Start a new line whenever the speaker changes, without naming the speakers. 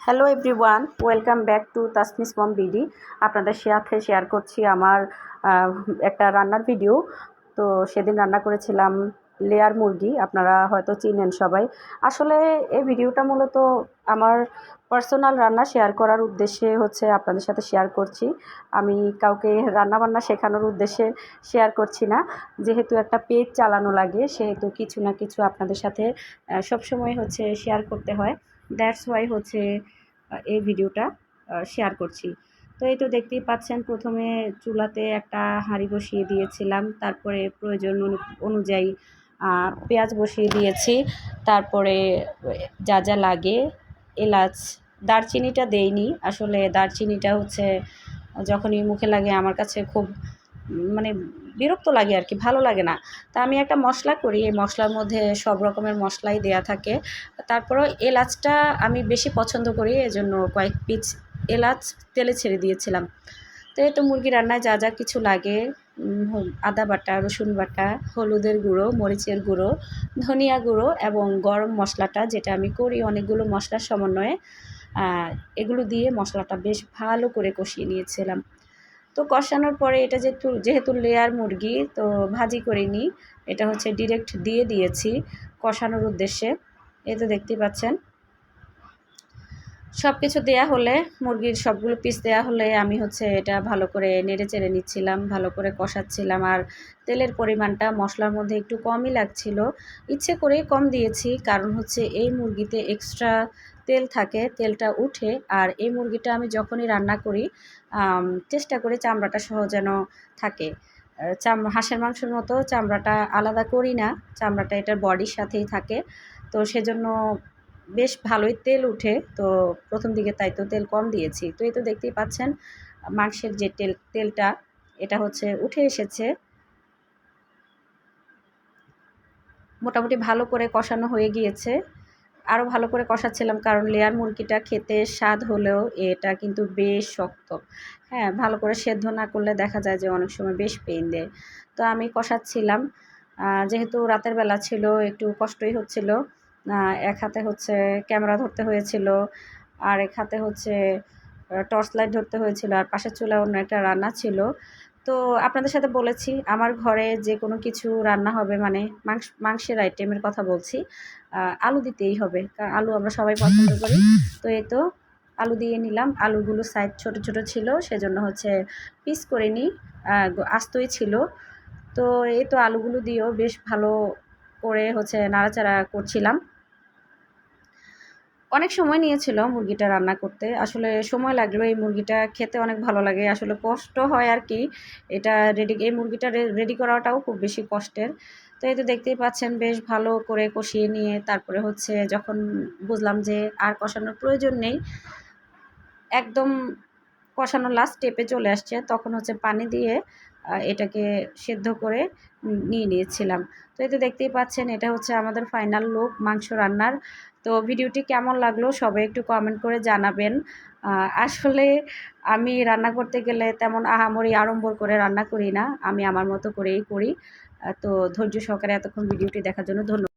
Hello everyone, welcome back to Tasmi's mom BD. আপনাদের সাথে share করছি আমার একটা রান্নার ভিডিও। তো সেদিন রান্না করেছিলাম লেয়ার মুরগি, আপনারা হয়তো চিনেন সবাই। আসলে এই ভিডিওটা মূলত আমার পার্সোনাল রান্না শেয়ার করার উদ্দেশ্যে আপনাদের সাথে শেয়ার করছি। আমি কাউকে রান্নাবান্না শেখানোর উদ্দেশ্যে শেয়ার করছি না। যেহেতু একটা পেজ চালানো লাগে, সেহেতু কিছু না কিছু আপনাদের সাথে সবসময় শেয়ার করতে হয়। দ্যাটস ওয়াই এই ভিডিওটা শেয়ার করছি। তো এই তো দেখতেই পাচ্ছেন, প্রথমে চুলাতে একটা হাঁড়ি বসিয়ে দিয়েছিলাম, তারপরে প্রয়োজন অনুযায়ী পেঁয়াজ বসিয়ে দিয়েছি। তারপরে যা যা লাগে, এলাচ, দারচিনিটা দেইনি। আসলে দারচিনিটা যখনই মুখে লাগে আমার কাছে খুব মানে বিরক্ত লাগে আর কি, ভালো লাগে না। তা আমি একটা মশলা করি, এই মশলার মধ্যে সব রকমের মশলাই দেয়া থাকে। তারপরেও এলাচটা আমি বেশি পছন্দ করি, এজন্য কয়েক পিস এলাচ তেলে ছেড়ে দিয়েছিলাম। তো এই তো মুরগি রান্নায় যা যা কিছু লাগে, আদা বাটা, রসুন বাটা, হলুদের গুঁড়ো, মরিচের গুঁড়ো, ধনিয়া গুঁড়ো এবং গরম মশলাটা, যেটা আমি করি অনেকগুলো মশলার সমন্বয়ে, এগুলো দিয়ে মশলাটা বেশ ভালো করে কষিয়ে নিয়েছিলাম। তো কষানোর পরে এটা যেহেতু লেয়ার মুরগি, তো ভাজি করিনি, এটা ডিরেক্ট দিয়ে দিয়েছি কষানোর উদ্দেশ্যে। এই তো দেখতেই পাচ্ছেন, সব কিছু দেয়া হলে, মুরগির সবগুলো পিস দেয়া হলে আমি এটা ভালো করে নেড়ে চেড়ে নিচ্ছিলাম, ভালো করে কষাচ্ছিলাম। আর তেলের পরিমাণটা মশলার মধ্যে একটু কমই লাগছিল, ইচ্ছে করেই কম দিয়েছি, কারণ এই মুরগিতে এক্সট্রা তেল থাকে, তেলটা উঠে। আর এই মুরগিটা আমি যখনই রান্না করি চেষ্টা করি চামড়াটা সহ যেন থাকে। হাঁসের মাংসের মতো চামড়াটা আলাদা করি না, চামড়াটা এটার বডির সাথেই থাকে। তো সেজন্য বেশ ভালোই তেল উঠে। তো প্রথম দিকে তাই তো তেল কম দিয়েছি। তো এই তো দেখতেই পাচ্ছেন, মাংসের যে তেলটা এটা উঠে এসেছে। মোটামুটি ভালো করে কষানো হয়ে গিয়েছে। আরও ভালো করে কষাচ্ছিলাম, কারণ লেয়ার মুরগিটা খেতে স্বাদ হলেও এটা কিন্তু বেশ শক্ত। হ্যাঁ, ভালো করে সেদ্ধ না করলে দেখা যায় যে অনেক সময় বেশ পেইন দেয়। তো আমি কষাচ্ছিলাম। যেহেতু রাতের বেলা ছিল, একটু কষ্টই হচ্ছিল। এক হাতে ক্যামেরা ধরতে হয়েছিল, আর এক হাতে টর্চ লাইট ধরতে হয়েছিল, আর পাশের চুলায় অন্য একটা রান্না ছিল। তো আপনাদের সাথে বলেছি, আমার ঘরে যে কোনো কিছু রান্না হবে মানে মাংসের আইটেমের কথা বলছি, আলু দিতেই হবে, কারণ আলু আমরা সবাই পছন্দ করি। তো এই তো আলু দিয়ে নিলাম। আলুগুলো সাইজ ছোট ছোট ছিল, সেজন্য পিস করে নিই, আস্তই ছিল। তো এই তো আলুগুলো দিয়েও বেশ ভালো করে নাড়াচাড়া করছিলাম। অনেক সময় নিয়েছিল মুরগিটা রান্না করতে। আসলে সময় লাগলো, এই মুরগিটা খেতে অনেক ভালো লাগে। আসলে কষ্ট হয় আর কি, এই মুরগিটা রেডি করাটাও খুব বেশি কষ্টের। তো এই তো দেখতেই পাচ্ছেন, বেশ ভালো করে কষিয়ে নিয়ে তারপরে যখন বুঝলাম যে আর কষানোর প্রয়োজন নেই, একদম কষানোর লাস্ট স্টেপে চলে আসছে, তখন পানি দিয়ে এটাকে সেদ্ধ করে নিয়ে নিয়েছিলাম। তো এই তো দেখতেই পাচ্ছেন, এটা আমাদের ফাইনাল লুক মাংস রান্নার। তো ভিডিওটি কেমন লাগলো সবাই একটু কমেন্ট করে জানাবেন। আসলে আমি রান্না করতে গেলে তেমন আহামরি আড়ম্বর করে রান্না করি না, আমি আমার মতো করেই করি। তো ধৈর্য সহকারে এতক্ষণ ভিডিওটি দেখার জন্য ধন্যবাদ।